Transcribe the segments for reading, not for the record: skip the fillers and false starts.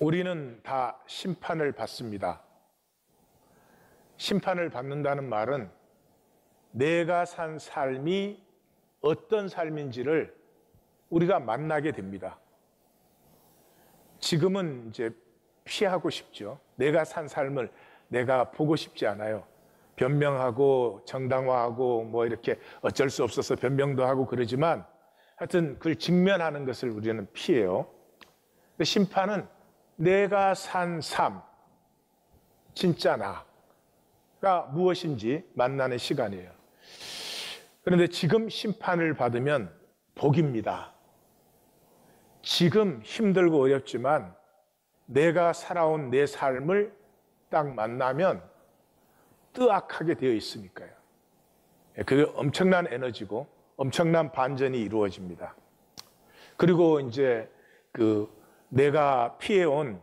우리는 다 심판을 받습니다. 심판을 받는다는 말은 내가 산 삶이 어떤 삶인지를 우리가 만나게 됩니다. 지금은 이제 피하고 싶죠. 내가 산 삶을 내가 보고 싶지 않아요. 변명하고 정당화하고 뭐 이렇게 어쩔 수 없어서 변명도 하고 그러지만 하여튼 그걸 직면하는 것을 우리는 피해요. 심판은 내가 산 삶, 진짜 나가 무엇인지 만나는 시간이에요. 그런데 지금 심판을 받으면 복입니다. 지금 힘들고 어렵지만 내가 살아온 내 삶을 딱 만나면 뜨악하게 되어 있으니까요. 그게 엄청난 에너지고 엄청난 반전이 이루어집니다. 그리고 이제 내가 피해온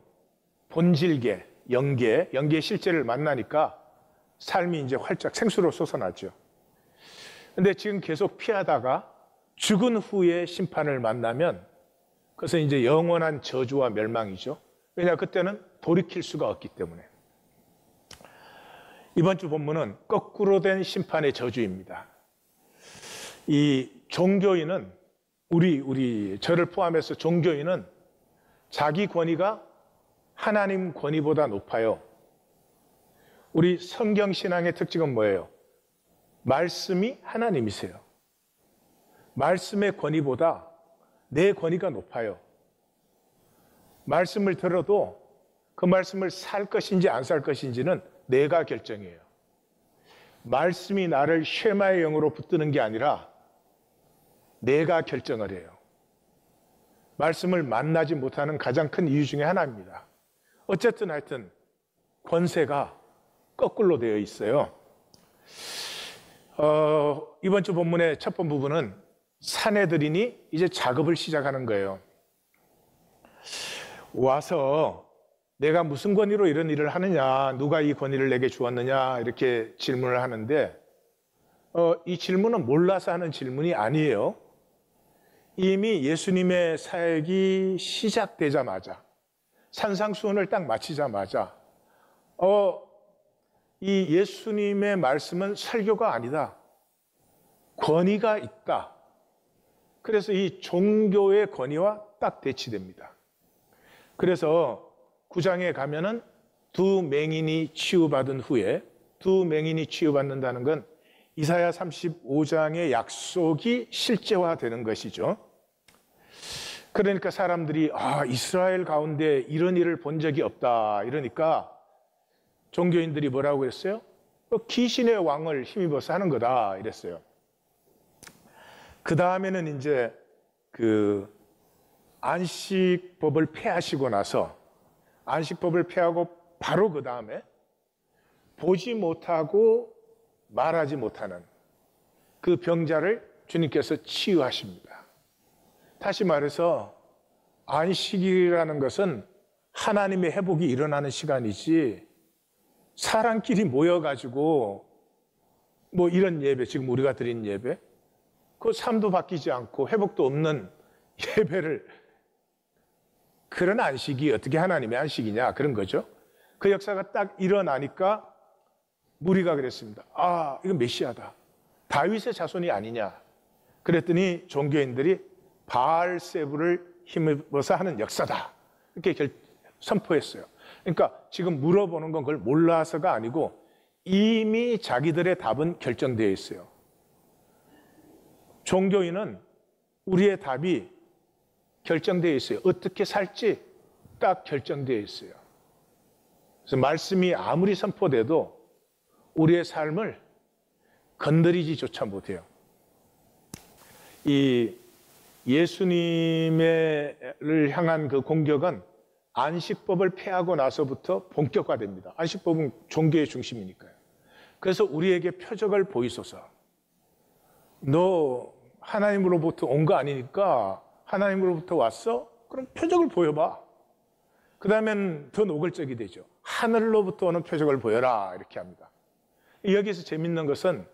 본질계, 영계의 실제를 만나니까 삶이 이제 활짝 생수로 솟아나죠. 근데 지금 계속 피하다가 죽은 후에 심판을 만나면 그것은 이제 영원한 저주와 멸망이죠. 왜냐, 그때는 돌이킬 수가 없기 때문에. 이번 주 본문은 거꾸로 된 심판의 저주입니다. 이 종교인은 저를 포함해서 종교인은 자기 권위가 하나님 권위보다 높아요. 우리 성경신앙의 특징은 뭐예요? 말씀이 하나님이세요. 말씀의 권위보다 내 권위가 높아요. 말씀을 들어도 그 말씀을 살 것인지 안 살 것인지는 내가 결정해요. 말씀이 나를 쉐마의 영으로 붙드는 게 아니라 내가 결정을 해요. 말씀을 만나지 못하는 가장 큰 이유 중에 하나입니다. 어쨌든 하여튼 권세가 거꾸로 되어 있어요. 이번 주 본문의 첫 번 부분은 사내들이니 이제 작업을 시작하는 거예요. 와서 내가 무슨 권위로 이런 일을 하느냐, 누가 이 권위를 내게 주었느냐 이렇게 질문을 하는데 이 질문은 몰라서 하는 질문이 아니에요. 이미 예수님의 사역이 시작되자마자 산상수훈을 딱 마치자마자 이 예수님의 말씀은 설교가 아니다. 권위가 있다. 그래서 이 종교의 권위와 딱 대치됩니다. 그래서 9장에 가면은 두 맹인이 치유받은 후에 두 맹인이 치유받는다는 건 이사야 35장의 약속이 실제화되는 것이죠. 그러니까 사람들이 이스라엘 가운데 이런 일을 본 적이 없다 이러니까 종교인들이 뭐라고 했어요? 귀신의 왕을 힘입어서 하는 거다 이랬어요. 그 다음에는 이제 안식법을 폐하시고 나서 안식법을 폐하고 바로 그 다음에 보지 못하고 말하지 못하는 그 병자를 주님께서 치유하십니다. 다시 말해서 안식이라는 것은 하나님의 회복이 일어나는 시간이지 사람끼리 모여가지고 뭐 이런 예배, 지금 우리가 드린 예배, 그 삶도 바뀌지 않고 회복도 없는 예배를, 그런 안식이 어떻게 하나님의 안식이냐 그런 거죠. 그 역사가 딱 일어나니까 무리가 그랬습니다. 이건 메시아다. 다윗의 자손이 아니냐. 그랬더니 종교인들이 바알세부를 힘입어서 하는 역사다. 이렇게 선포했어요. 그러니까 지금 물어보는 건 그걸 몰라서가 아니고 이미 자기들의 답은 결정되어 있어요. 종교인은 우리의 답이 결정되어 있어요. 어떻게 살지 딱 결정되어 있어요. 그래서 말씀이 아무리 선포돼도 우리의 삶을 건드리지조차 못해요. 이 예수님을 향한 그 공격은 안식법을 폐하고 나서부터 본격화됩니다. 안식법은 종교의 중심이니까요. 그래서 우리에게 표적을 보이소서. 너 하나님으로부터 온 거 아니니까 하나님으로부터 왔어? 그럼 표적을 보여봐. 그 다음엔 더 노골적이 되죠. 하늘로부터 오는 표적을 보여라 이렇게 합니다. 여기서 재밌는 것은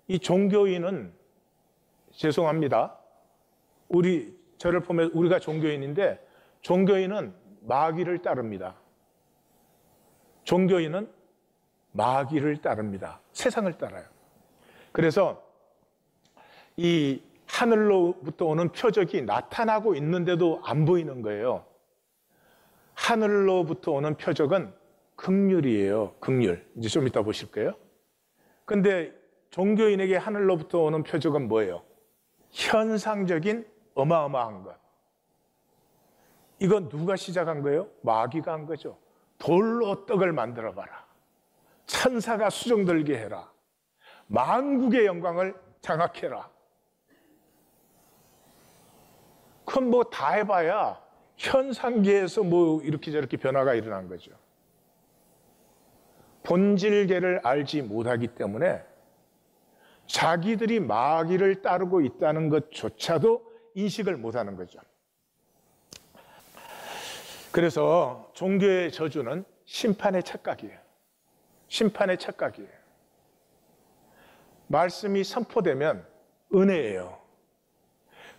이 종교인은, 죄송합니다, 저를 보면 우리가 종교인인데 종교인은 마귀를 따릅니다. 종교인은 마귀를 따릅니다. 세상을 따라요. 그래서 이 하늘로부터 오는 표적이 나타나고 있는데도 안 보이는 거예요. 하늘로부터 오는 표적은 긍휼이에요. 긍휼. 이제 좀 이따 보실 거예요. 근데 종교인에게 하늘로부터 오는 표적은 뭐예요? 현상적인 어마어마한 것. 이건 누가 시작한 거예요? 마귀가 한 거죠. 돌로 떡을 만들어 봐라. 천사가 수정 들게 해라. 만국의 영광을 장악해라. 그건 뭐 다 해봐야 현상계에서 뭐 이렇게 저렇게 변화가 일어난 거죠. 본질계를 알지 못하기 때문에 자기들이 마귀를 따르고 있다는 것조차도 인식을 못하는 거죠. 그래서 종교의 저주는 심판의 착각이에요. 심판의 착각이에요. 말씀이 선포되면 은혜예요.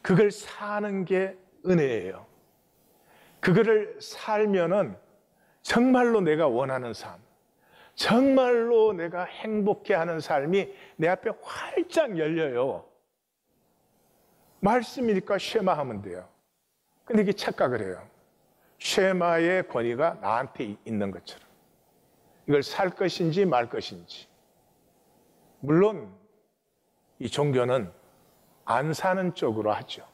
그걸 사는 게 은혜예요. 그거를 살면은 정말로 내가 원하는 삶, 정말로 내가 행복해하는 삶이 내 앞에 활짝 열려요. 말씀이니까 쉐마하면 돼요. 근데 이게 착각을 해요. 쉐마의 권위가 나한테 있는 것처럼. 이걸 살 것인지 말 것인지. 물론 이 종교는 안 사는 쪽으로 하죠.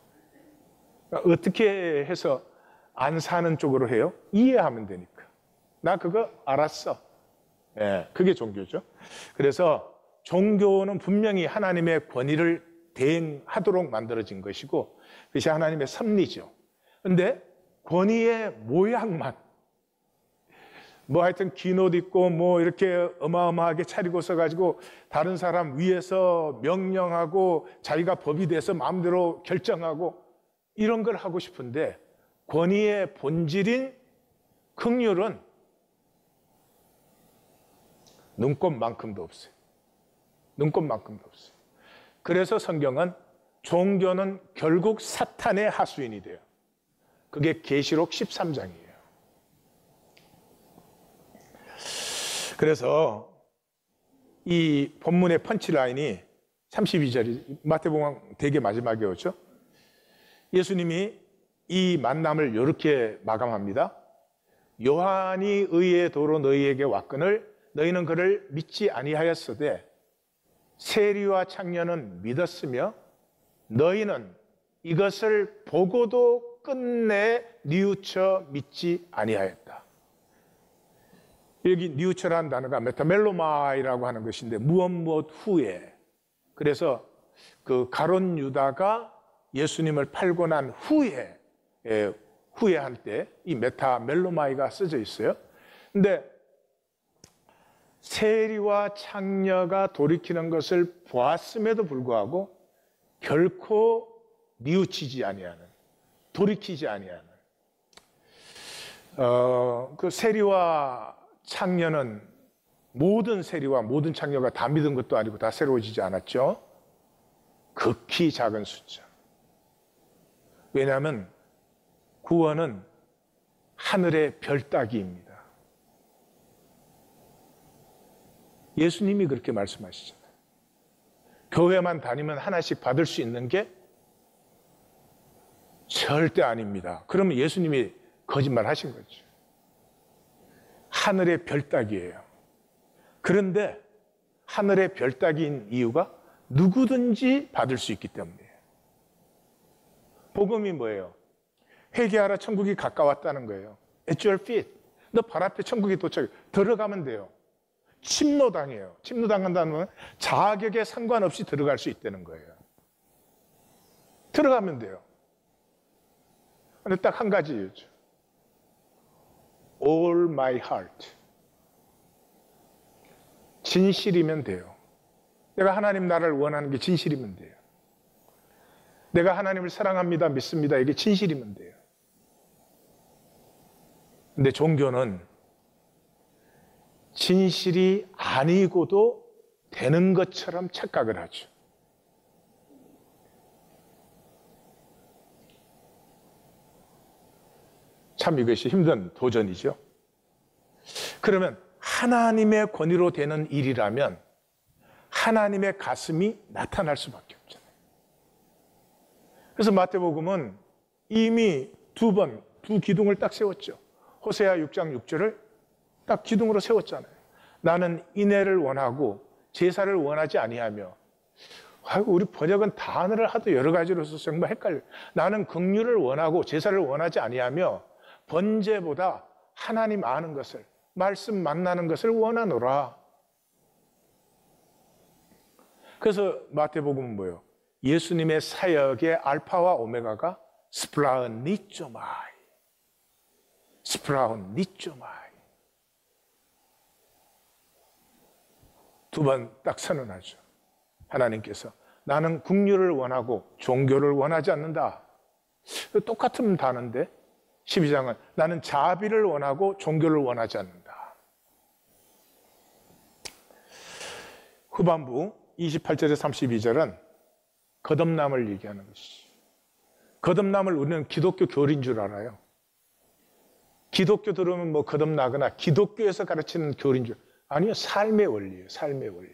그러니까 어떻게 해서 안 사는 쪽으로 해요? 이해하면 되니까. 나 그거 알았어. 예, 그게 종교죠. 그래서 종교는 분명히 하나님의 권위를 대행하도록 만들어진 것이고 그것이 하나님의 섭리죠. 그런데 권위의 모양만 뭐 하여튼 긴 옷 입고 뭐 이렇게 어마어마하게 차리고 서가지고 다른 사람 위에서 명령하고 자기가 법이 돼서 마음대로 결정하고 이런 걸 하고 싶은데 권위의 본질인 긍휼은 눈꼽만큼도 없어요. 눈꼽만큼도 없어요. 그래서 성경은 종교는 결국 사탄의 하수인이 돼요. 그게 계시록 13장이에요. 그래서 이 본문의 펀치라인이 32절이 마태복음 되게 마지막에 오죠. 예수님이 이 만남을 이렇게 마감합니다. 요한이 의의 도로 너희에게 왔거늘 너희는 그를 믿지 아니하였으되 세리와 창녀는 믿었으며 너희는 이것을 보고도 끝내 뉘우쳐 믿지 아니하였다. 여기 뉘우쳐라는 단어가 메타멜로마이라고 하는 것인데 무엇 후에, 그래서 그 가룟 유다가 예수님을 팔고 난 후에 후회할 때 이 메타멜로마이가 써져 있어요. 근데 세리와 창녀가 돌이키는 것을 보았음에도 불구하고 결코 뉘우치지 아니하는, 돌이키지 아니하는 그 세리와 창녀는 모든 세리와 모든 창녀가 다 믿은 것도 아니고 다 새로워지지 않았죠. 극히 작은 숫자. 왜냐하면 구원은 하늘의 별 따기입니다. 예수님이 그렇게 말씀하시잖아요. 교회만 다니면 하나씩 받을 수 있는 게 절대 아닙니다. 그러면 예수님이 거짓말 하신 거죠. 하늘의 별 따기예요. 그런데 하늘의 별 따기인 이유가 누구든지 받을 수 있기 때문이에요. 복음이 뭐예요? 회개하라, 천국이 가까웠다는 거예요. At your feet. 너 발 앞에 천국이 도착해. 들어가면 돼요. 침노당해요. 침노당한다는 건 자격에 상관없이 들어갈 수 있다는 거예요. 들어가면 돼요. 근데 딱 한 가지 이유죠. All my heart. 진실이면 돼요. 내가 하나님 나라를 원하는 게 진실이면 돼요. 내가 하나님을 사랑합니다, 믿습니다. 이게 진실이면 돼요. 근데 종교는 진실이 아니고도 되는 것처럼 착각을 하죠. 참 이것이 힘든 도전이죠. 그러면 하나님의 권위로 되는 일이라면 하나님의 가슴이 나타날 수밖에 없잖아요. 그래서 마태복음은 이미 두 기둥을 딱 세웠죠. 호세아 6장 6절을 딱 기둥으로 세웠잖아요. 나는 인애를 원하고 제사를 원하지 아니하며. 우리 번역은 단어를 하도 여러 가지로 써서 정말 헷갈려요. 나는 긍휼을 원하고 제사를 원하지 아니하며 번제보다 하나님 아는 것을, 말씀 만나는 것을 원하노라. 그래서 마태복음은 뭐예요? 예수님의 사역의 알파와 오메가가 스프라운 니쪼마이, 스프라운 니쪼마이. 두 번 딱 선언하죠. 하나님께서 나는 긍휼을 원하고 종교를 원하지 않는다. 똑같은 단어인데 12장은 나는 자비를 원하고 종교를 원하지 않는다. 후반부 28절에서 32절은 거듭남을 얘기하는 것이죠. 거듭남을 우리는 기독교 교리인 줄 알아요. 기독교 들으면 뭐 거듭나거나 기독교에서 가르치는 교리인 줄. 아니요, 삶의 원리예요. 삶의 원리.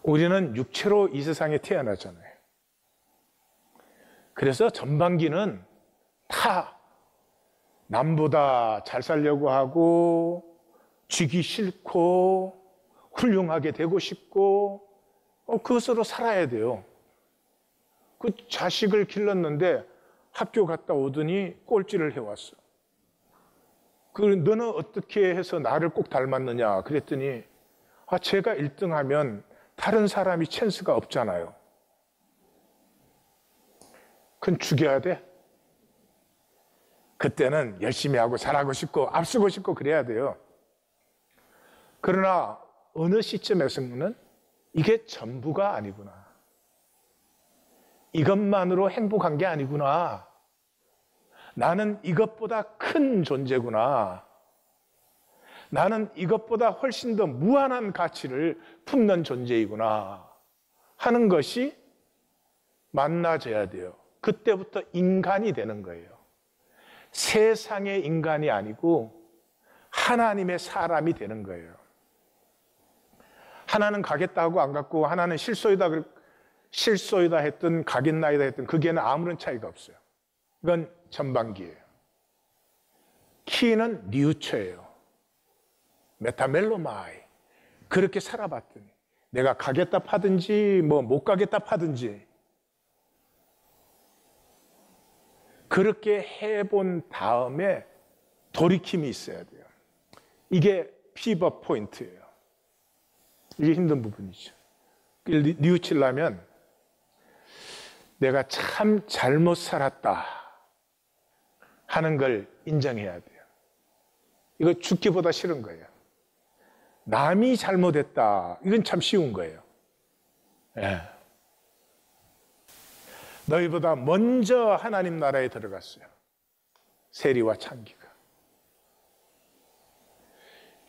우리는 육체로 이 세상에 태어나잖아요. 그래서 전반기는 다 남보다 잘 살려고 하고 쥐기 싫고 훌륭하게 되고 싶고 그것으로 살아야 돼요. 그 자식을 길렀는데 학교 갔다 오더니 꼴찌를 해왔어. 너는 어떻게 해서 나를 꼭 닮았느냐 그랬더니 제가 1등하면 다른 사람이 찬스가 없잖아요. 그건 죽여야 돼. 그때는 열심히 하고 잘하고 싶고 앞서고 싶고 그래야 돼요. 그러나 어느 시점에서는 이게 전부가 아니구나. 이것만으로 행복한 게 아니구나. 나는 이것보다 큰 존재구나. 나는 이것보다 훨씬 더 무한한 가치를 품는 존재이구나 하는 것이 만나져야 돼요. 그때부터 인간이 되는 거예요. 세상의 인간이 아니고 하나님의 사람이 되는 거예요. 하나는 가겠다 하고 안 갔고 하나는 실소이다 했든 가겠나이다 했든 그게는 아무런 차이가 없어요. 이건 전반기예요. 키는 니우처예요. 메타멜로마이. 그렇게 살아봤더니 내가 가겠다 파든지 못 가겠다 파든지 그렇게 해본 다음에 돌이킴이 있어야 돼요. 이게 피벗 포인트예요. 이게 힘든 부분이죠. 뉘우치려면 내가 참 잘못 살았다 하는 걸 인정해야 돼요. 이거 죽기보다 싫은 거예요. 남이 잘못했다. 이건 참 쉬운 거예요. 예. 너희보다 먼저 하나님 나라에 들어갔어요. 세리와 창기가.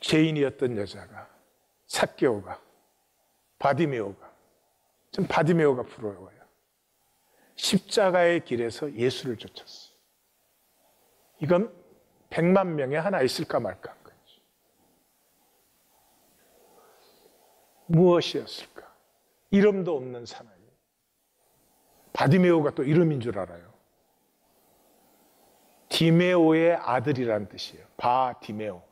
죄인이었던 여자가, 삭개오가, 바디메오가. 전 바디메오가 부러워요. 십자가의 길에서 예수를 쫓았어요. 이건 100만 명에 하나 있을까 말까 한 거죠. 무엇이었을까? 이름도 없는 사나이. 바디메오가 또 이름인 줄 알아요. 디메오의 아들이라는 뜻이에요. 바디메오.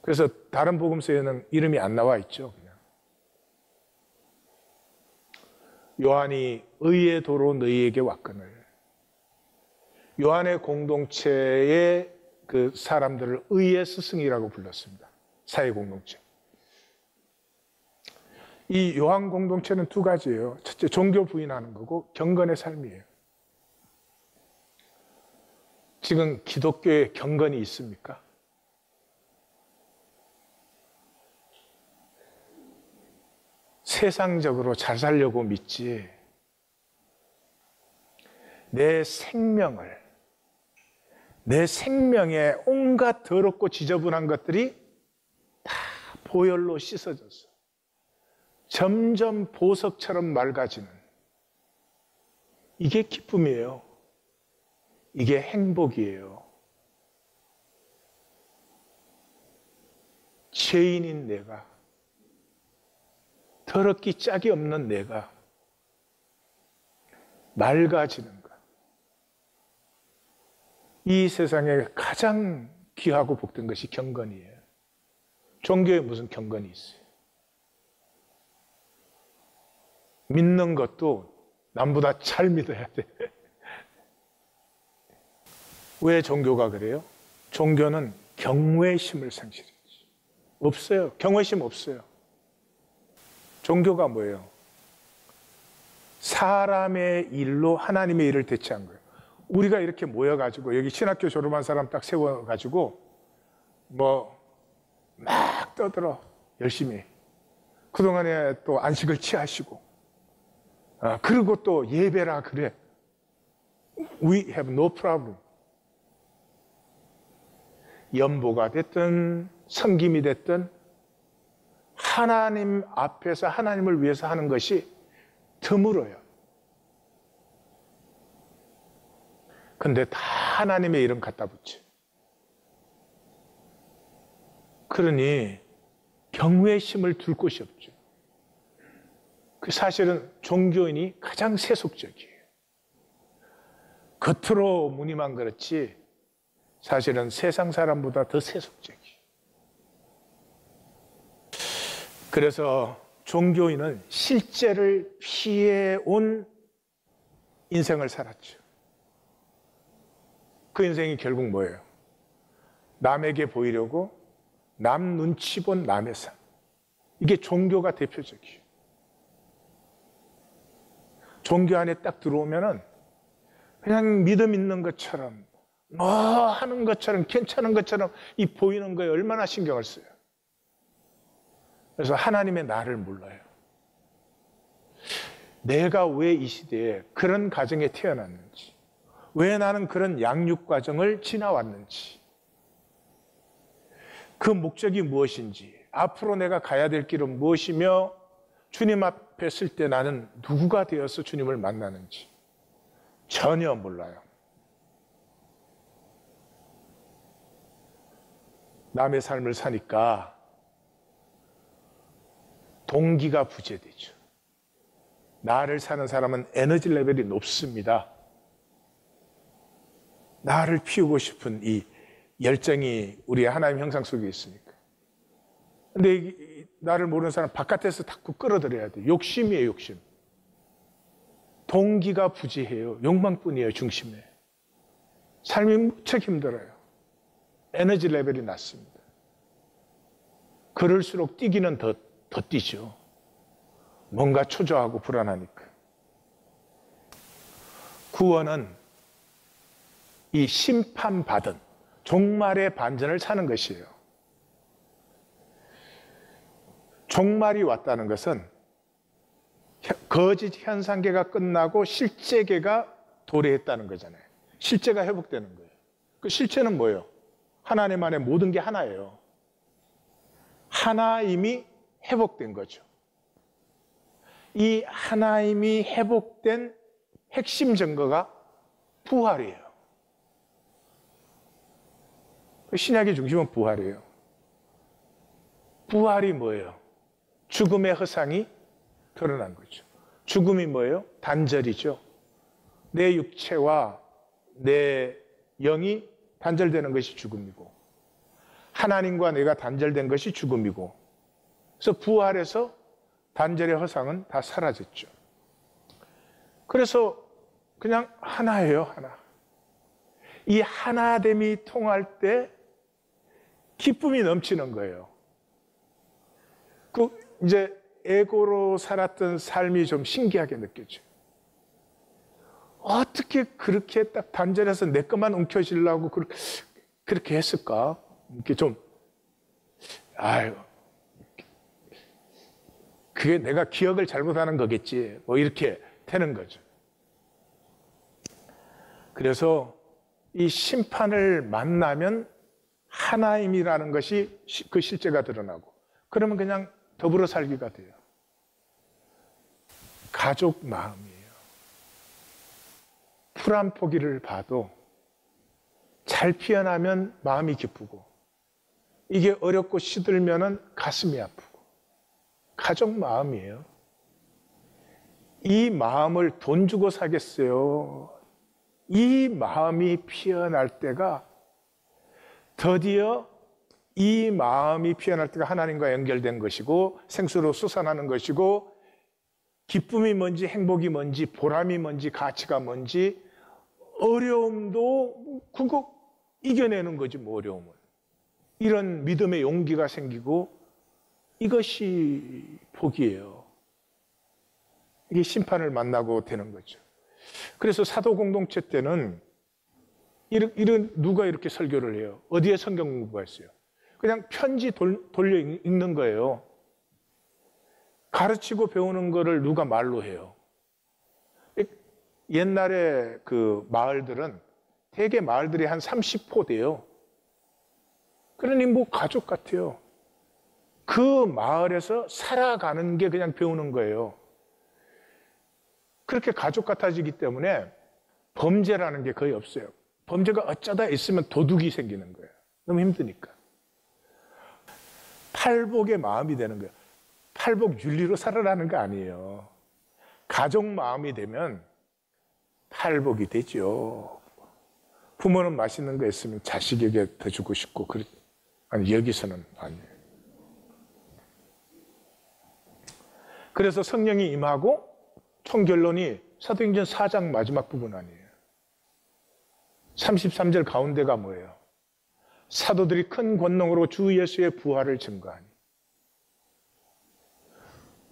그래서 다른 복음서에는 이름이 안 나와 있죠. 그냥. 요한이 의의 도로 너희에게 왔거늘. 요한의 공동체의 그 사람들을 의의 스승이라고 불렀습니다. 사회 공동체. 이 요한 공동체는 두 가지예요. 첫째, 종교 부인하는 거고 경건의 삶이에요. 지금 기독교에 경건이 있습니까? 세상적으로 잘 살려고 믿지 내 생명에 온갖 더럽고 지저분한 것들이 다 보혈로 씻어져서 점점 보석처럼 맑아지는 이게 기쁨이에요. 이게 행복이에요. 죄인인 내가, 더럽기 짝이 없는 내가 맑아지는 것. 이 세상에 가장 귀하고 복된 것이 경건이에요. 종교에 무슨 경건이 있어요? 믿는 것도 남보다 잘 믿어야 돼. 왜 종교가 그래요? 종교는 경외심을 상실했지. 없어요. 경외심 없어요. 종교가 뭐예요? 사람의 일로 하나님의 일을 대체한 거예요. 우리가 이렇게 모여가지고 여기 신학교 졸업한 사람 딱 세워가지고 막 떠들어 열심히 그동안에 또 안식을 취하시고 그리고 또 예배라 그래. We have no problem. 연보가 됐든 성김이 됐든 하나님 앞에서 하나님을 위해서 하는 것이 드물어요. 근데 다 하나님의 이름 갖다 붙여. 그러니 경외심을 둘 곳이 없죠. 그 사실은 종교인이 가장 세속적이에요. 겉으로 무늬만 그렇지 사실은 세상 사람보다 더 세속적이에요. 그래서 종교인은 실제를 피해온 인생을 살았죠. 그 인생이 결국 뭐예요? 남에게 보이려고 남 눈치 본 남의 삶. 이게 종교가 대표적이에요. 종교 안에 딱 들어오면은 그냥 믿음 있는 것처럼 하는 것처럼 괜찮은 것처럼 이 보이는 거에 얼마나 신경을 써요. 그래서 하나님의 나를 몰라요. 내가 왜 이 시대에 그런 가정에 태어났는지, 왜 나는 그런 양육 과정을 지나왔는지, 그 목적이 무엇인지, 앞으로 내가 가야 될 길은 무엇이며 주님 앞에 설 때 나는 누구가 되어서 주님을 만나는지 전혀 몰라요. 남의 삶을 사니까 동기가 부재되죠. 나를 사는 사람은 에너지 레벨이 높습니다. 나를 피우고 싶은 이 열정이 우리의 하나님 형상 속에 있으니까. 근데 나를 모르는 사람 바깥에서 자꾸 끌어들여야 돼. 욕심이에요, 욕심. 동기가 부재해요. 욕망뿐이에요, 중심에. 삶이 무척 힘들어요. 에너지 레벨이 낮습니다. 그럴수록 뛰기는 더 뛰죠. 뭔가 초조하고 불안하니까. 구원은 이 심판받은 종말의 반전을 사는 것이에요. 종말이 왔다는 것은 거짓 현상계가 끝나고 실제계가 도래했다는 거잖아요. 실제가 회복되는 거예요. 그 실체는 뭐예요? 하나님 안에 모든 게 하나예요. 하나임이 회복된 거죠. 이 하나임이 회복된 핵심 증거가 부활이에요. 신약의 중심은 부활이에요. 부활이 뭐예요? 죽음의 허상이 드러난 거죠. 죽음이 뭐예요? 단절이죠. 내 육체와 내 영이 단절되는 것이 죽음이고 하나님과 내가 단절된 것이 죽음이고 그래서 부활해서 단절의 허상은 다 사라졌죠. 그래서 그냥 하나예요, 하나. 이 하나됨이 통할 때 기쁨이 넘치는 거예요. 이제 에고로 살았던 삶이 좀 신기하게 느껴져요. 어떻게 그렇게 딱 단절해서 내 것만 움켜쥐려고 그렇게 했을까? 이렇게 좀, 그게 내가 기억을 잘못하는 거겠지. 이렇게 되는 거죠. 그래서 이 심판을 만나면 하나임이라는 것이 그 실제가 드러나고 그러면 그냥 더불어 살기가 돼요. 가족 마음이에요. 풀 한 포기를 봐도 잘 피어나면 마음이 기쁘고, 이게 어렵고 시들면은 가슴이 아프고, 가족 마음이에요. 이 마음을 돈 주고 사겠어요? 이 마음이 피어날 때가, 드디어 이 마음이 피어날 때가 하나님과 연결된 것이고 생수로 솟아나는 것이고, 기쁨이 뭔지 행복이 뭔지 보람이 뭔지 가치가 뭔지, 어려움도 그거 이겨내는 거지 뭐. 어려움은 이런 믿음의 용기가 생기고, 이것이 복이에요. 이게 심판을 만나고 되는 거죠. 그래서 사도 공동체 때는 누가 이렇게 설교를 해요? 어디에 성경 공부가 있어요? 그냥 편지 돌려 읽는 거예요. 가르치고 배우는 거를 누가 말로 해요? 옛날에 그 마을들은 대개 마을들이 한 30포 돼요. 그러니 뭐 가족 같아요. 그 마을에서 살아가는 게 그냥 배우는 거예요. 그렇게 가족 같아지기 때문에 범죄라는 게 거의 없어요. 범죄가 어쩌다 있으면 도둑이 생기는 거예요. 너무 힘드니까. 팔복의 마음이 되는 거예요. 팔복 윤리로 살아라는 거 아니에요. 가족 마음이 되면 팔복이 되죠. 부모는 맛있는 거 있으면 자식에게 더 주고 싶고, 아니 여기서는 아니에요. 그래서 성령이 임하고 총결론이 사도행전 4장 마지막 부분 아니에요. 33절 가운데가 뭐예요? 사도들이 큰 권능으로 주 예수의 부활을 증거하니.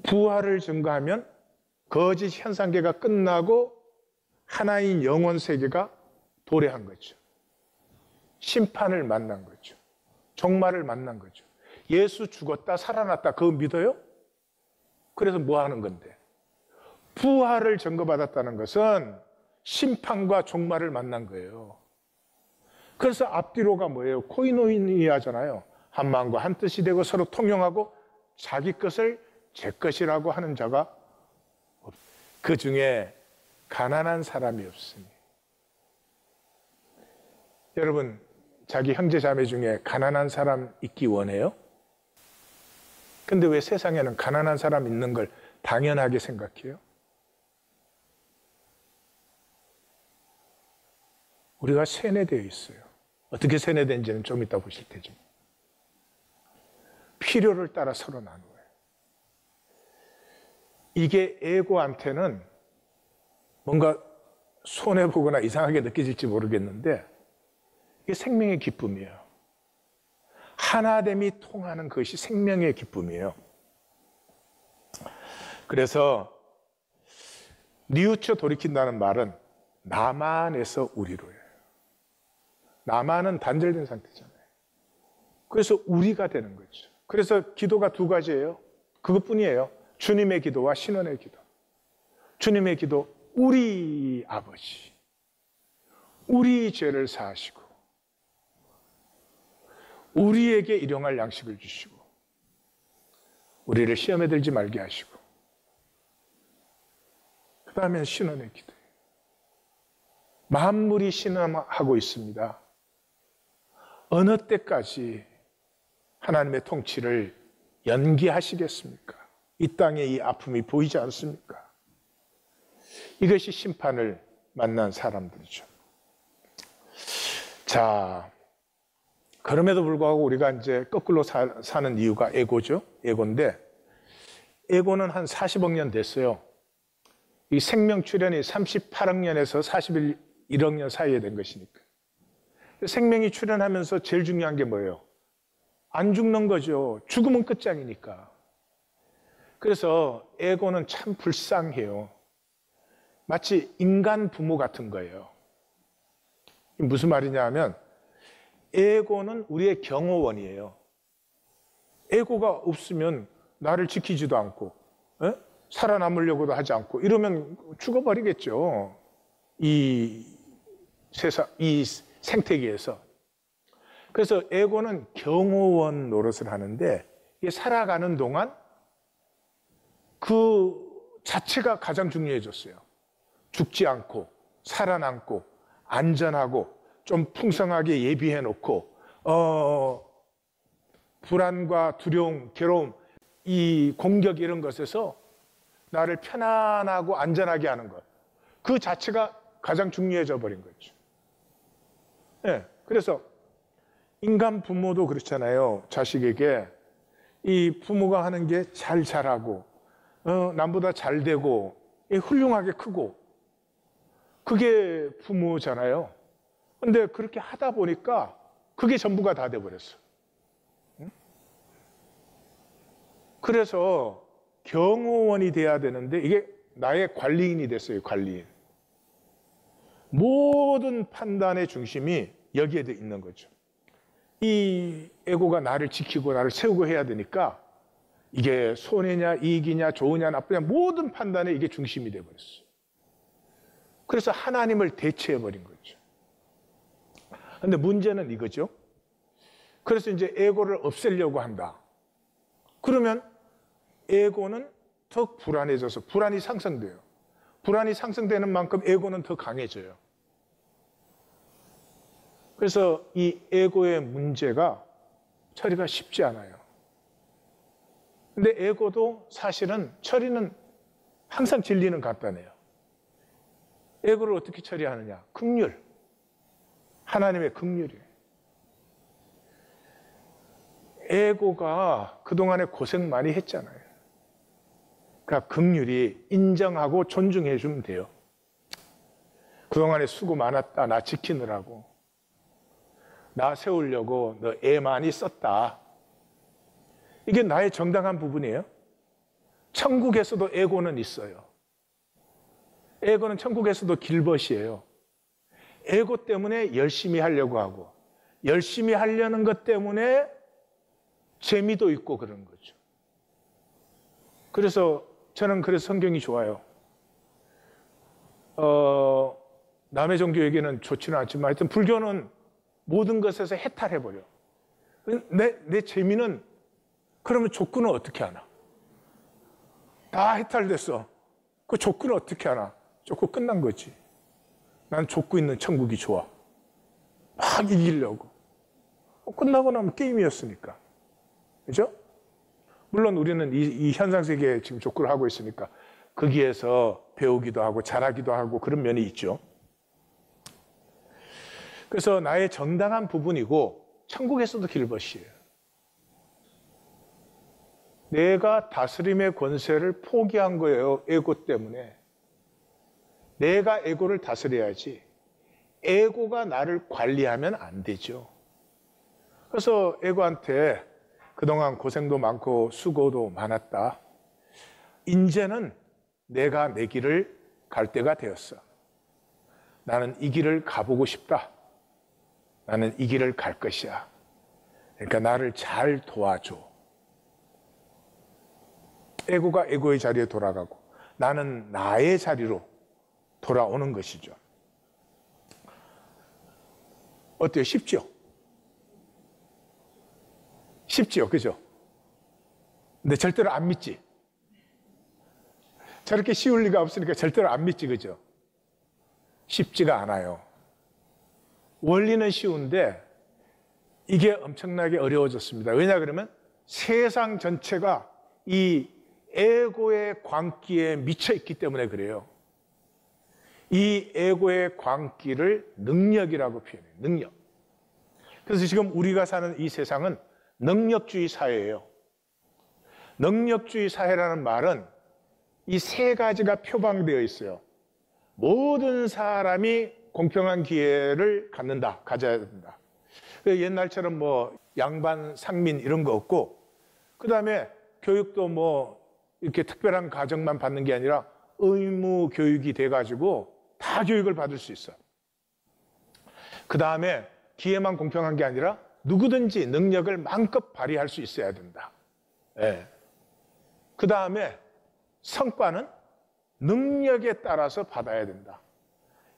부활을 증거하면 거짓 현상계가 끝나고 하나인 영혼 세계가 도래한 거죠. 심판을 만난 거죠. 종말을 만난 거죠. 예수 죽었다 살아났다, 그거 믿어요? 그래서 뭐 하는 건데? 부활을 증거받았다는 것은 심판과 종말을 만난 거예요. 그래서 앞뒤로가 뭐예요? 코이노니아잖아요. 한 마음과 한 뜻이 되고 서로 통용하고 자기 것을 제 것이라고 하는 자가 그 중에 가난한 사람이 없으니. 여러분, 자기 형제 자매 중에 가난한 사람 있기 원해요? 근데 왜 세상에는 가난한 사람 있는 걸 당연하게 생각해요? 우리가 세뇌되어 있어요. 어떻게 세뇌된지는 좀 이따 보실 테죠. 필요를 따라 서로 나누어요. 이게 에고한테는 뭔가 손해보거나 이상하게 느껴질지 모르겠는데, 이게 생명의 기쁨이에요. 하나됨이 통하는 것이 생명의 기쁨이에요. 그래서 뉘우쳐 돌이킨다는 말은 나만에서 우리로예요. 나만은 단절된 상태잖아요. 그래서 우리가 되는 거죠. 그래서 기도가 두 가지예요. 그것뿐이에요. 주님의 기도와 신원의 기도. 주님의 기도, 우리 아버지, 우리 죄를 사하시고 우리에게 일용할 양식을 주시고 우리를 시험에 들지 말게 하시고, 그 다음에 신원의 기도예요. 만물이 신음하고 있습니다. 어느 때까지 하나님의 통치를 연기하시겠습니까? 이 땅에 이 아픔이 보이지 않습니까? 이것이 심판을 만난 사람들이죠. 자, 그럼에도 불구하고 우리가 이제 거꾸로 사는 이유가 에고죠. 에고인데, 에고는 한 40억 년 됐어요. 이 생명 출현이 38억 년에서 41억 년 사이에 된 것이니까. 생명이 출현하면서 제일 중요한 게 뭐예요? 안 죽는 거죠. 죽으면 끝장이니까. 그래서 에고는 참 불쌍해요. 마치 인간 부모 같은 거예요. 무슨 말이냐 하면, 에고는 우리의 경호원이에요. 에고가 없으면 나를 지키지도 않고, 살아남으려고도 하지 않고 이러면 죽어버리겠죠. 이 세상, 이 생태계에서. 그래서 에고는 경호원 노릇을 하는데, 이게 살아가는 동안 그 자체가 가장 중요해졌어요. 죽지 않고 살아남고 안전하고 좀 풍성하게 예비해 놓고 불안과 두려움, 괴로움, 이 공격 이런 것에서 나를 편안하고 안전하게 하는 것, 그 자체가 가장 중요해져 버린 거죠. 네, 그래서 인간 부모도 그렇잖아요. 자식에게 이 부모가 하는 게 잘 자라고 남보다 잘 되고 훌륭하게 크고, 그게 부모잖아요. 근데 그렇게 하다 보니까 그게 전부가 다 돼버렸어. 그래서 경호원이 돼야 되는데 이게 나의 관리인이 됐어요. 관리인. 모든 판단의 중심이 여기에 있는 거죠. 이 에고가 나를 지키고 나를 세우고 해야 되니까 이게 손해냐 이익이냐 좋으냐 나쁘냐 모든 판단에 이게 중심이 돼버렸어요. 그래서 하나님을 대체해버린 거죠. 근데 문제는 이거죠. 그래서 이제 에고를 없애려고 한다. 그러면 에고는 더 불안해져서 불안이 상승돼요. 불안이 상승되는 만큼 에고는 더 강해져요. 그래서 이 에고의 문제가 처리가 쉽지 않아요. 근데 에고도 사실은 처리는 항상 진리는 간단해요. 에고를 어떻게 처리하느냐? 긍휼. 하나님의 긍휼이에요. 에고가 그동안에 고생 많이 했잖아요. 그러니까 긍휼이 인정하고 존중해 주면 돼요. 그동안에 수고 많았다. 나 지키느라고. 나 세우려고 너 애 많이 썼다. 이게 나의 정당한 부분이에요. 천국에서도 에고는 있어요. 에고는 천국에서도 길벗이에요. 에고 때문에 열심히 하려고 하고 열심히 하려는 것 때문에 재미도 있고 그런 거죠. 그래서 저는 성경이 좋아요. 남의 종교 얘기는 좋지는 않지만 하여튼 불교는 모든 것에서 해탈해버려. 내 재미는 그러면 족구는 어떻게 하나? 다 해탈됐어. 그 족구는 어떻게 하나? 족구 끝난 거지. 난 족구 있는 천국이 좋아. 막 이기려고. 끝나고 나면 게임이었으니까. 그죠? 물론 우리는 이 현상세계에 지금 족구를 하고 있으니까 거기에서 배우기도 하고 잘하기도 하고 그런 면이 있죠. 그래서 나의 정당한 부분이고 천국에서도 길벗이에요. 내가 다스림의 권세를 포기한 거예요. 에고 때문에. 내가 에고를 다스려야지 에고가 나를 관리하면 안 되죠. 그래서 에고한테 그동안 고생도 많고 수고도 많았다. 이제는 내가 내 길을 갈 때가 되었어. 나는 이 길을 가보고 싶다. 나는 이 길을 갈 것이야. 그러니까 나를 잘 도와줘. 에고가 에고의 자리에 돌아가고 나는 나의 자리로 돌아오는 것이죠. 어때요? 쉽죠? 쉽지요, 그죠? 근데 절대로 안 믿지. 저렇게 쉬울 리가 없으니까 절대로 안 믿지, 그죠? 쉽지가 않아요. 원리는 쉬운데 이게 엄청나게 어려워졌습니다. 왜냐 그러면 세상 전체가 이 에고의 광기에 미쳐 있기 때문에 그래요. 이 에고의 광기를 능력이라고 표현해요. 능력. 그래서 지금 우리가 사는 이 세상은 능력주의 사회예요. 능력주의 사회라는 말은 이 세 가지가 표방되어 있어요. 모든 사람이 공평한 기회를 가져야 된다. 옛날처럼 뭐 양반, 상민 이런 거 없고, 그 다음에 교육도 뭐 이렇게 특별한 가정만 받는 게 아니라 의무 교육이 돼가지고 다 교육을 받을 수 있어. 그 다음에 기회만 공평한 게 아니라 누구든지 능력을 마음껏 발휘할 수 있어야 된다. 예. 그 다음에 성과는 능력에 따라서 받아야 된다.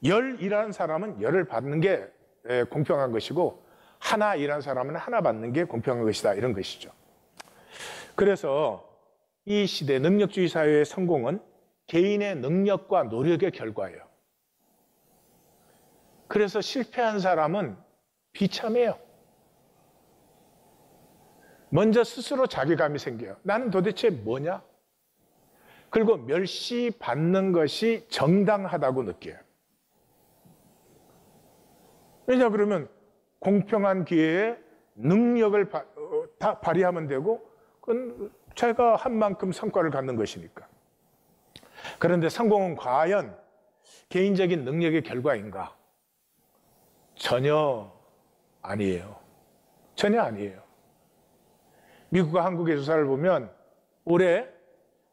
열 일하는 사람은 열을 받는 게 공평한 것이고 하나 일하는 사람은 하나 받는 게 공평한 것이다. 이런 것이죠. 그래서 이 시대 능력주의 사회의 성공은 개인의 능력과 노력의 결과예요. 그래서 실패한 사람은 비참해요. 먼저 스스로 자괴감이 생겨요. 나는 도대체 뭐냐? 그리고 멸시받는 것이 정당하다고 느껴요. 왜냐 그러면 공평한 기회에 능력을 다 발휘하면 되고 그건 제가 한 만큼 성과를 갖는 것이니까. 그런데 성공은 과연 개인적인 능력의 결과인가? 전혀 아니에요. 전혀 아니에요. 미국과 한국의 조사를 보면 올해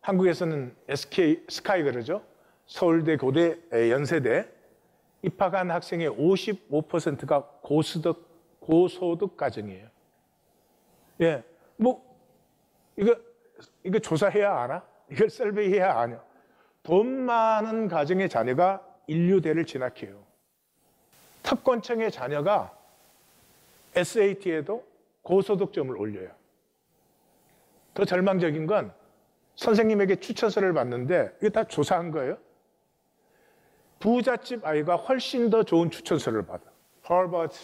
한국에서는 SK 스카이 그러죠. 서울대, 고대, 연세대 입학한 학생의 55%가 고소득 가정이에요. 예, 뭐 이거 조사해야 아나? 이걸 설베이해야 아냐? 돈 많은 가정의 자녀가 인류대를 진학해요. 특권층의 자녀가 SAT에도 고소득점을 올려요. 더 절망적인 건 선생님에게 추천서를 받는데 이게 다 조사한 거예요. 부잣집 아이가 훨씬 더 좋은 추천서를 받아. 하버드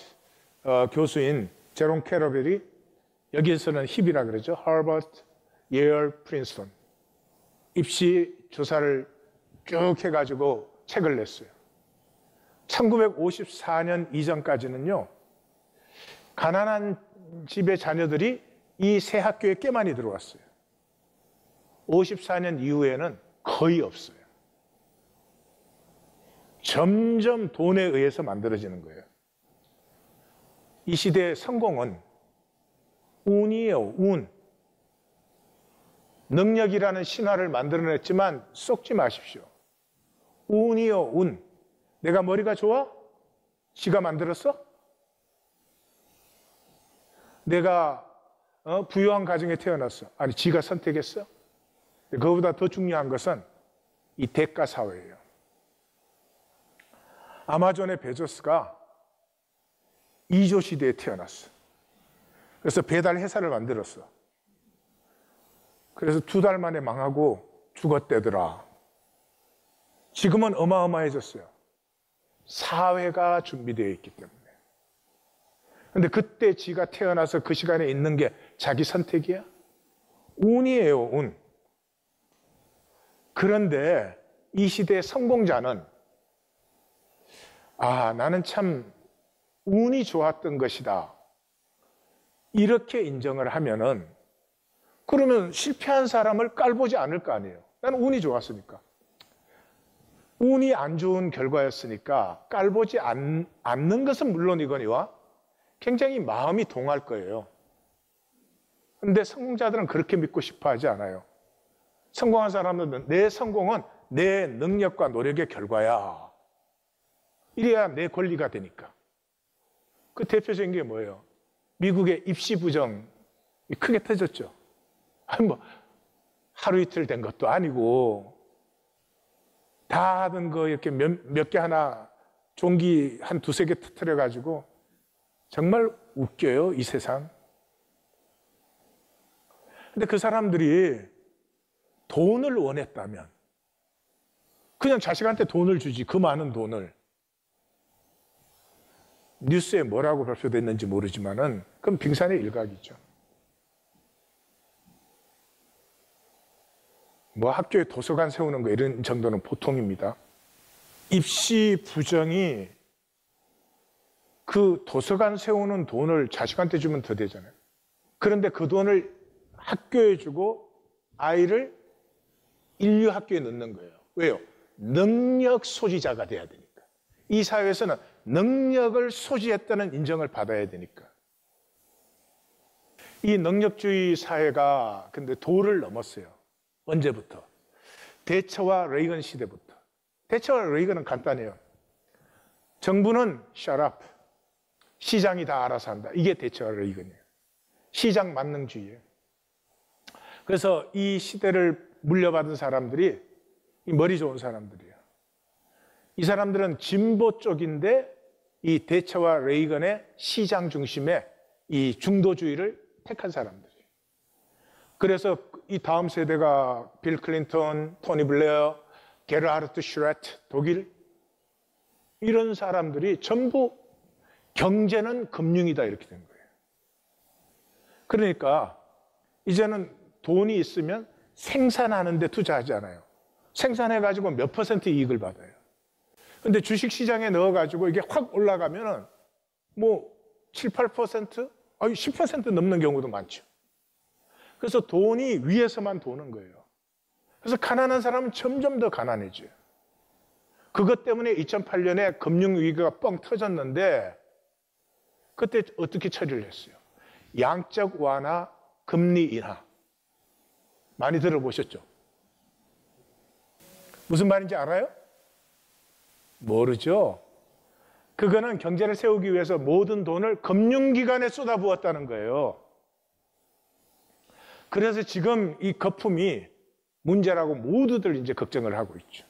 교수인 제롬 캐러벨이 여기에서는 힙이라 그러죠. 하버드, 예얼, 프린스턴 입시 조사를 쭉 해가지고 책을 냈어요. 1954년 이전까지는요. 가난한 집의 자녀들이 이 새 학교에 꽤 많이 들어왔어요. 54년 이후에는 거의 없어요. 점점 돈에 의해서 만들어지는 거예요. 이 시대의 성공은 운이에요, 운. 능력이라는 신화를 만들어냈지만 속지 마십시오. 운이요, 운. 내가 머리가 좋아? 지가 만들었어? 내가 부유한 가정에 태어났어. 아니, 지가 선택했어? 그거보다 더 중요한 것은 이 대가 사회예요. 아마존의 베조스가 2조 시대에 태어났어. 그래서 배달 회사를 만들었어. 그래서 2달 만에 망하고 죽었대더라. 지금은 어마어마해졌어요. 사회가 준비되어 있기 때문에. 근데 그때 지가 태어나서 그 시간에 있는 게 자기 선택이야? 운이에요, 운. 그런데 이 시대의 성공자는 나는 참 운이 좋았던 것이다. 이렇게 인정을 하면은 그러면 실패한 사람을 깔보지 않을 거 아니에요. 나는 운이 좋았으니까. 운이 안 좋은 결과였으니까 깔보지 않는 것은 물론이거니와 굉장히 마음이 동할 거예요. 그런데 성공자들은 그렇게 믿고 싶어 하지 않아요. 성공한 사람들은 내 성공은 내 능력과 노력의 결과야. 이래야 내 권리가 되니까. 그 대표적인 게 뭐예요? 미국의 입시 부정이 크게 터졌죠. 아니 뭐 하루 이틀 된 것도 아니고 다 하던 거 이렇게 몇 개 하나 종기 한 두세 개 터뜨려 가지고 정말 웃겨요, 이 세상. 근데 그 사람들이 돈을 원했다면 그냥 자식한테 돈을 주지, 그 많은 돈을. 뉴스에 뭐라고 발표됐는지 모르지만은 그건 빙산의 일각이죠. 뭐 학교에 도서관 세우는 거 이런 정도는 보통입니다. 입시 부정이 그 도서관 세우는 돈을 자식한테 주면 더 되잖아요. 그런데 그 돈을 학교에 주고 아이를 인류학교에 넣는 거예요. 왜요? 능력 소지자가 돼야 되니까. 이 사회에서는 능력을 소지했다는 인정을 받아야 되니까. 이 능력주의 사회가 근데 도를 넘었어요. 언제부터? 대처와 레이건 시대부터. 대처와 레이건은 간단해요. 정부는 shut up. 시장이 다 알아서 한다. 이게 대처와 레이건이에요. 시장 만능주의예요. 그래서 이 시대를 물려받은 사람들이 이 머리 좋은 사람들이에요. 이 사람들은 진보 쪽인데 이 대처와 레이건의 시장 중심의 이 중도주의를 택한 사람들이에요. 그래서 이 다음 세대가 빌 클린턴, 토니 블레어, 게르하르트 슈레트, 독일 이런 사람들이 전부 경제는 금융이다 이렇게 된 거예요. 그러니까 이제는 돈이 있으면 생산하는 데 투자하잖아요. 생산해가지고 몇 퍼센트 이익을 받아요. 근데 주식시장에 넣어가지고 이게 확 올라가면은 뭐 7, 8%? 아니 10% 넘는 경우도 많죠. 그래서 돈이 위에서만 도는 거예요. 그래서 가난한 사람은 점점 더 가난해져요. 그것 때문에 2008년에 금융위기가 뻥 터졌는데 그때 어떻게 처리를 했어요? 양적 완화, 금리 인하. 많이 들어보셨죠? 무슨 말인지 알아요? 모르죠? 그거는 경제를 세우기 위해서 모든 돈을 금융기관에 쏟아부었다는 거예요. 그래서 지금 이 거품이 문제라고 모두들 이제 걱정을 하고 있죠.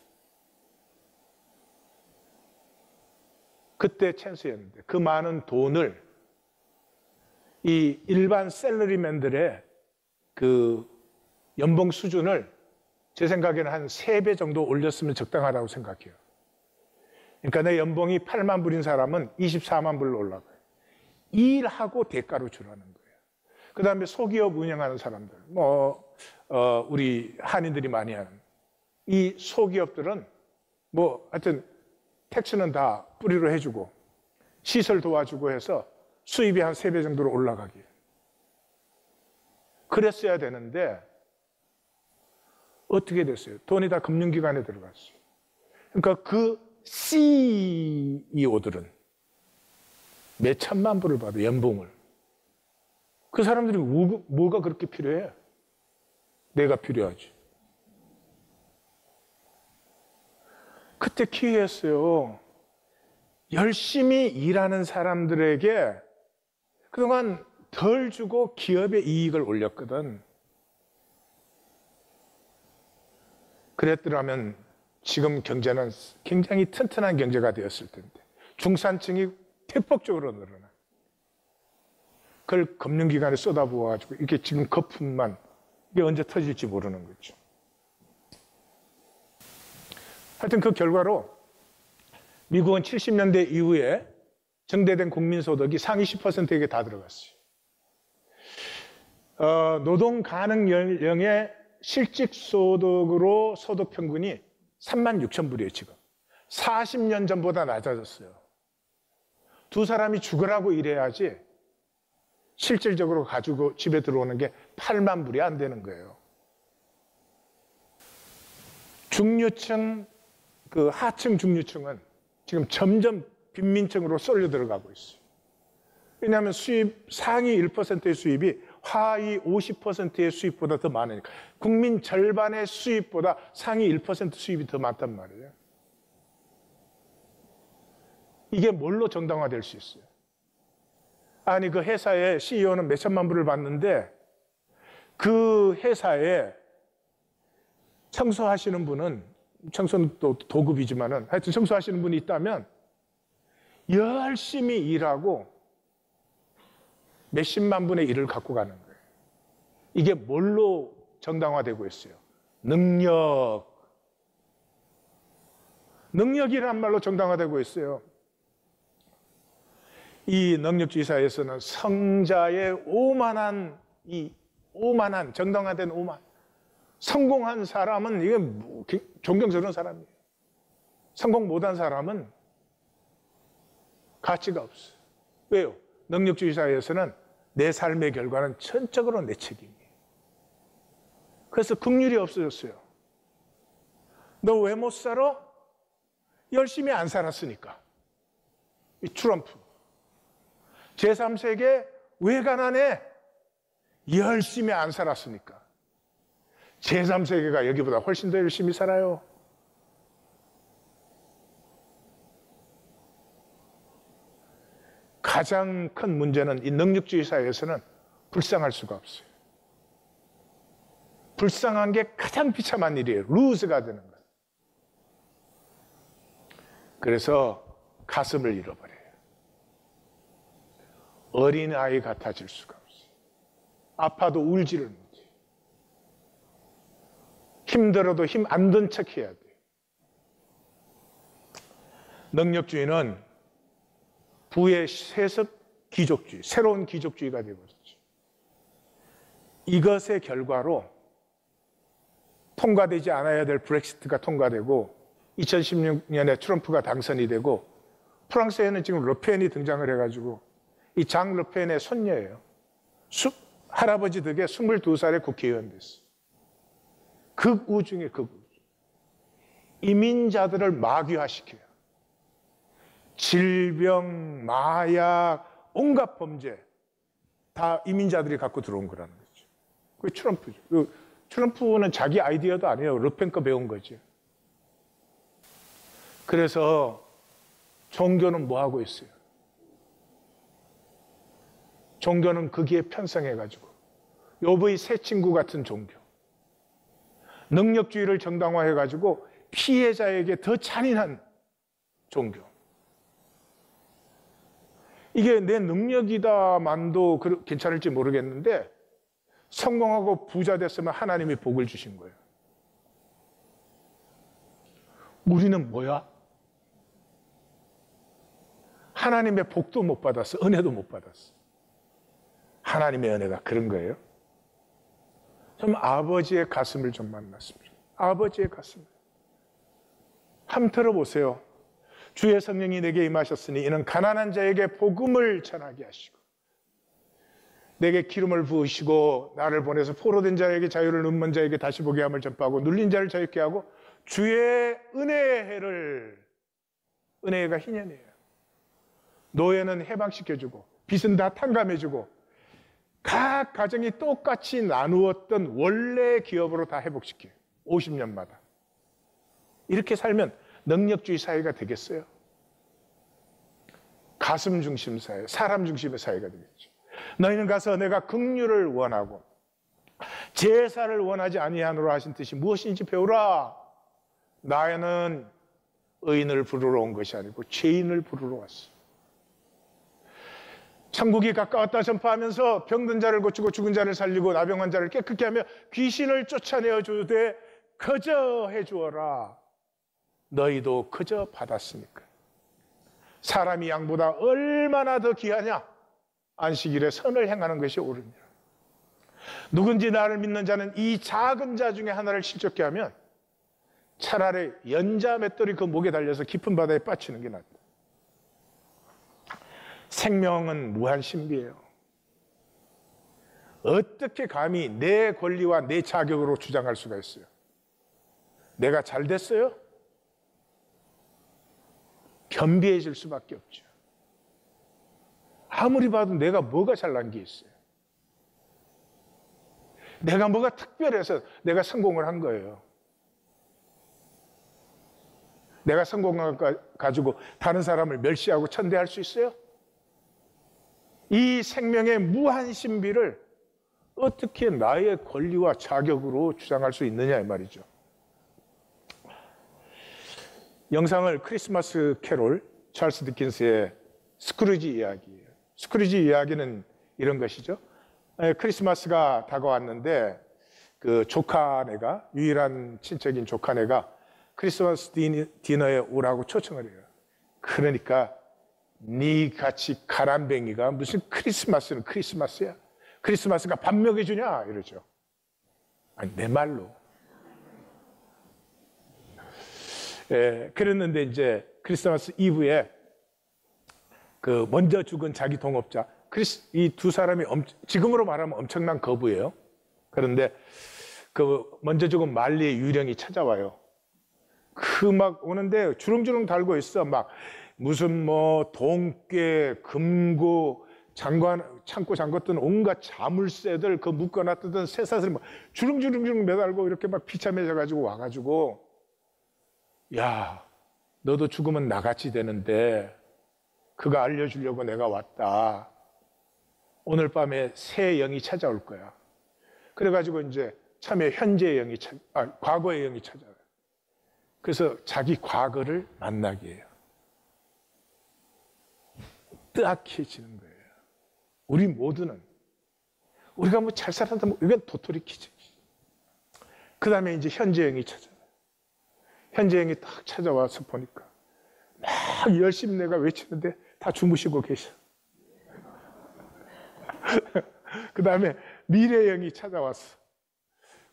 그때 찬스였는데 그 많은 돈을 이 일반 셀러리맨들의 그 연봉 수준을 제 생각에는 한 3배 정도 올렸으면 적당하다고 생각해요. 그러니까 내 연봉이 8만 불인 사람은 24만 불로 올라가요. 일하고 대가로 주라는 거예요. 그 다음에 소기업 운영하는 사람들, 우리 한인들이 많이 하는 이 소기업들은 하여튼 텍스는 다 뿌리로 해주고 시설 도와주고 해서 수입이 한 3배 정도로 올라가게. 그랬어야 되는데 어떻게 됐어요? 돈이 다 금융기관에 들어갔어요. 그러니까 그 CEO들은 몇 천만 불을 받아요, 연봉을. 그 사람들이 뭐가 그렇게 필요해? 내가 필요하지. 그때 기회였어요. 열심히 일하는 사람들에게 그동안 덜 주고 기업의 이익을 올렸거든. 그랬더라면 지금 경제는 굉장히 튼튼한 경제가 되었을 텐데 중산층이 대폭적으로 늘어나. 그걸 금융기관에 쏟아부어가지고 이게 지금 거품만 이게 언제 터질지 모르는 거죠. 하여튼 그 결과로 미국은 70년대 이후에 정대된 국민소득이 상위 10%에게 다 들어갔어요. 노동 가능 연령의 실직 소득으로 소득 평균이 3만 6천 불이에요, 지금. 40년 전보다 낮아졌어요. 두 사람이 죽으라고 일해야지 실질적으로 가지고 집에 들어오는 게 8만 불이 안 되는 거예요. 중류층, 그 하층 중류층은 지금 점점 빈민층으로 쏠려 들어가고 있어요. 왜냐하면 상위 1%의 수입이 하위 50%의 수입보다 더 많으니까. 국민 절반의 수입보다 상위 1% 수입이 더 많단 말이에요. 이게 뭘로 정당화될 수 있어요? 아니, 그 회사의 CEO는 몇 천만 불을 받는데 그 회사에 청소하시는 분은, 청소는 또 도급이지만은 하여튼 청소하시는 분이 있다면 열심히 일하고 몇십만 분의 일을 갖고 가는 거예요. 이게 뭘로 정당화되고 있어요? 능력. 능력이란 말로 정당화되고 있어요. 이 능력주의 사회에서는 성자의 오만한 정당화된 오만. 성공한 사람은 이게 존경스러운 사람이에요. 성공 못한 사람은 가치가 없어요. 왜요? 능력주의 사회에서는 내 삶의 결과는 전적으로 내 책임이에요. 그래서 긍휼이 없어졌어요. 너 왜 못 살아? 열심히 안 살았으니까. 이 트럼프. 제3세계 왜 가난해? 열심히 안 살았으니까. 제3세계가 여기보다 훨씬 더 열심히 살아요. 가장 큰 문제는 이 능력주의 사회에서는 불쌍할 수가 없어요. 불쌍한 게 가장 비참한 일이에요. 루즈가 되는 것. 그래서 가슴을 잃어버려요. 어린아이 같아질 수가 없어요. 아파도 울지를 못해요. 힘들어도 힘 안 든 척 해야 돼요. 능력주의는 부의 세습 귀족주의, 새로운 귀족주의가 되어버렸죠. 이것의 결과로 통과되지 않아야 될 브렉시트가 통과되고 2016년에 트럼프가 당선이 되고 프랑스에는 지금 르펜이 등장을 해가지고 이 장 르펜의 손녀예요. 할아버지 덕에 22살의 국회의원 됐어요. 극우 중에 극우. 이민자들을 마귀화시켜요. 질병, 마약, 온갖 범죄 다 이민자들이 갖고 들어온 거라는 거죠. 그게 트럼프죠. 트럼프는 자기 아이디어도 아니에요. 르펜 거 배운 거죠. 그래서 종교는 뭐 하고 있어요? 종교는 거기에 편성해가지고 요브의 새 친구 같은 종교, 능력주의를 정당화해가지고 피해자에게 더 잔인한 종교. 이게 내 능력이다만도 괜찮을지 모르겠는데 성공하고 부자 됐으면 하나님이 복을 주신 거예요. 우리는 뭐야? 하나님의 복도 못 받았어. 은혜도 못 받았어. 하나님의 은혜가 그런 거예요. 좀 아버지의 가슴을 좀 만났습니다. 아버지의 가슴. 한번 들어보세요. 주의 성령이 내게 임하셨으니 이는 가난한 자에게 복음을 전하게 하시고 내게 기름을 부으시고 나를 보내서 포로된 자에게 자유를 눈먼 자에게 다시 보게 함을 전파하고 눌린 자를 자유케 하고 주의 은혜의 해를, 은혜가 희년이에요. 노예는 해방시켜주고 빚은 다 탕감해주고 각 가정이 똑같이 나누었던 원래의 기업으로 다 회복시켜요. 50년마다. 이렇게 살면 능력주의 사회가 되겠어요? 가슴 중심 사회, 사람 중심의 사회가 되겠죠. 너희는 가서 내가 긍휼을 원하고 제사를 원하지 아니하노라 하신 뜻이 무엇인지 배우라. 나는 의인을 부르러 온 것이 아니고 죄인을 부르러 왔어. 천국이 가까웠다 전파하면서 병든 자를 고치고 죽은 자를 살리고 나병한 자를 깨끗게 하며 귀신을 쫓아내어 주되 거저 해주어라. 너희도 그저 받았으니까. 사람이 양보다 얼마나 더 귀하냐? 안식일에 선을 행하는 것이 옳으니라. 누군지 나를 믿는 자는 이 작은 자 중에 하나를 실족케 하면 차라리 연자 맷돌이 그 목에 달려서 깊은 바다에 빠지는 게 낫다. 생명은 무한 신비예요. 어떻게 감히 내 권리와 내 자격으로 주장할 수가 있어요? 내가 잘 됐어요? 겸비해질 수밖에 없죠. 아무리 봐도 내가 뭐가 잘난 게 있어요? 내가 뭐가 특별해서 내가 성공을 한 거예요. 내가 성공을 가지고 다른 사람을 멸시하고 천대할 수 있어요? 이 생명의 무한 신비를 어떻게 나의 권리와 자격으로 주장할 수 있느냐 이 말이죠. 영상을 크리스마스 캐롤, 찰스 디킨스의 스크루지 이야기예요. 스크루지 이야기는 이런 것이죠. 크리스마스가 다가왔는데 그 조카네가, 유일한 친척인 조카네가 크리스마스 디너에 오라고 초청을 해요. 그러니까 네 같이 가람뱅이가 무슨 크리스마스는 크리스마스야? 크리스마스가 밥 먹여주냐? 이러죠. 아니, 내 말로. 그랬는데 이제 크리스마스 이브에 그 먼저 죽은 자기 동업자, 이 두 사람이 지금으로 말하면 엄청난 거부예요. 그런데 그 먼저 죽은 말리의 유령이 찾아와요. 그 막 오는데 주렁주렁 달고 있어. 막 무슨 뭐 동괴, 금고, 창고 잠궜던 온갖 자물쇠들 그 묶어놨던 쇠사슬 막 주렁주렁 매달고 이렇게 막 비참해져가지고 와가지고, 야, 너도 죽으면 나같이 되는데 그거 알려주려고 내가 왔다. 오늘 밤에 새 영이 찾아올 거야. 그래가지고 이제 참에 현재의 영이 과거의 영이 찾아와요. 그래서 자기 과거를 만나게 해요. 뜨악해지는 거예요. 우리 모두는 우리가 뭐 잘 살았다 뭐 이건 도토리 키즈. 그 다음에 이제 현재 영이 찾아와요. 현재 영이 딱 찾아와서 보니까 막 열심히 내가 외치는데 다 주무시고 계셔. 그 다음에 미래영이 찾아왔어.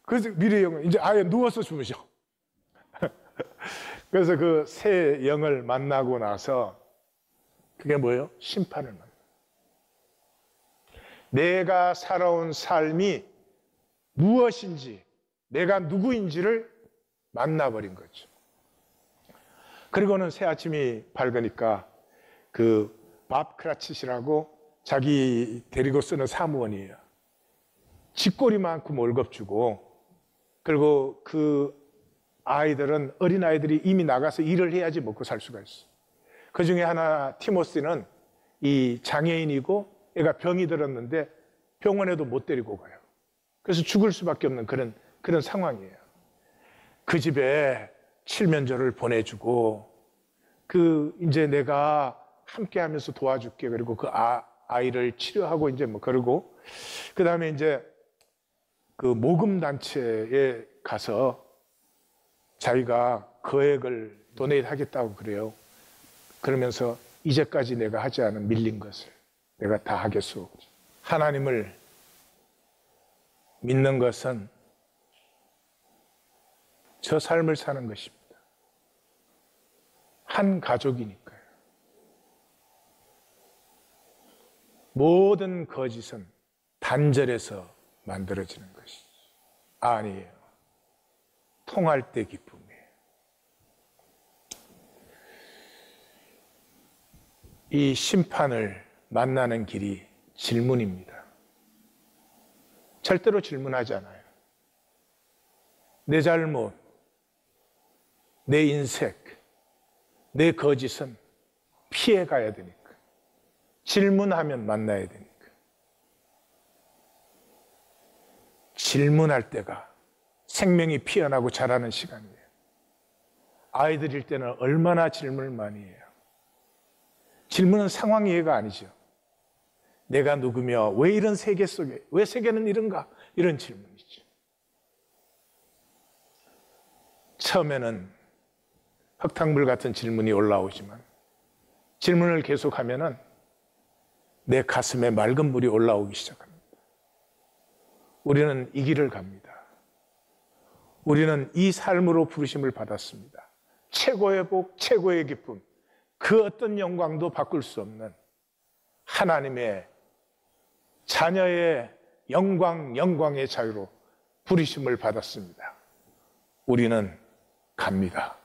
그래서 미래영은 이제 아예 누워서 주무셔. 그래서 그 새 영을 만나고 나서 그게 뭐예요? 심판을 만나. 내가 살아온 삶이 무엇인지, 내가 누구인지를 만나버린 거죠. 그리고는 새 아침이 밝으니까 그 밥 크라치시라고 자기 데리고 쓰는 사무원이에요. 쥐꼬리만큼 월급 주고, 그리고 그 아이들은, 어린아이들이 이미 나가서 일을 해야지 먹고 살 수가 있어. 그 중에 하나 티모시는 이 장애인이고 애가 병이 들었는데 병원에도 못 데리고 가요. 그래서 죽을 수밖에 없는 그런 상황이에요. 그 집에 칠면조를 보내주고, 이제 내가 함께 하면서 도와줄게. 그리고 그 아이를 치료하고 이제 뭐 그러고, 그 다음에 이제 그 모금단체에 가서 자기가 거액을 도네이트 하겠다고 그래요. 그러면서 이제까지 내가 하지 않은 밀린 것을 내가 다 하겠소. 하나님을 믿는 것은 저 삶을 사는 것입니다. 한 가족이니까요. 모든 거짓은 단절해서 만들어지는 것이죠. 아니에요. 통할 때 기쁨이에요. 이 심판을 만나는 길이 질문입니다. 절대로 질문하지 않아요. 내 잘못, 내 인색, 내 거짓은 피해 가야 되니까. 질문하면 만나야 되니까. 질문할 때가 생명이 피어나고 자라는 시간이에요. 아이들일 때는 얼마나 질문을 많이 해요. 질문은 상황 이해가 아니죠. 내가 누구며 왜 이런 세계 속에, 왜 세계는 이런가? 이런 질문이죠. 처음에는 흙탕물 같은 질문이 올라오지만 질문을 계속하면은 내 가슴에 맑은 물이 올라오기 시작합니다. 우리는 이 길을 갑니다. 우리는 이 삶으로 부르심을 받았습니다. 최고의 복, 최고의 기쁨, 그 어떤 영광도 바꿀 수 없는 하나님의 자녀의 영광의 자유로 부르심을 받았습니다. 우리는 갑니다.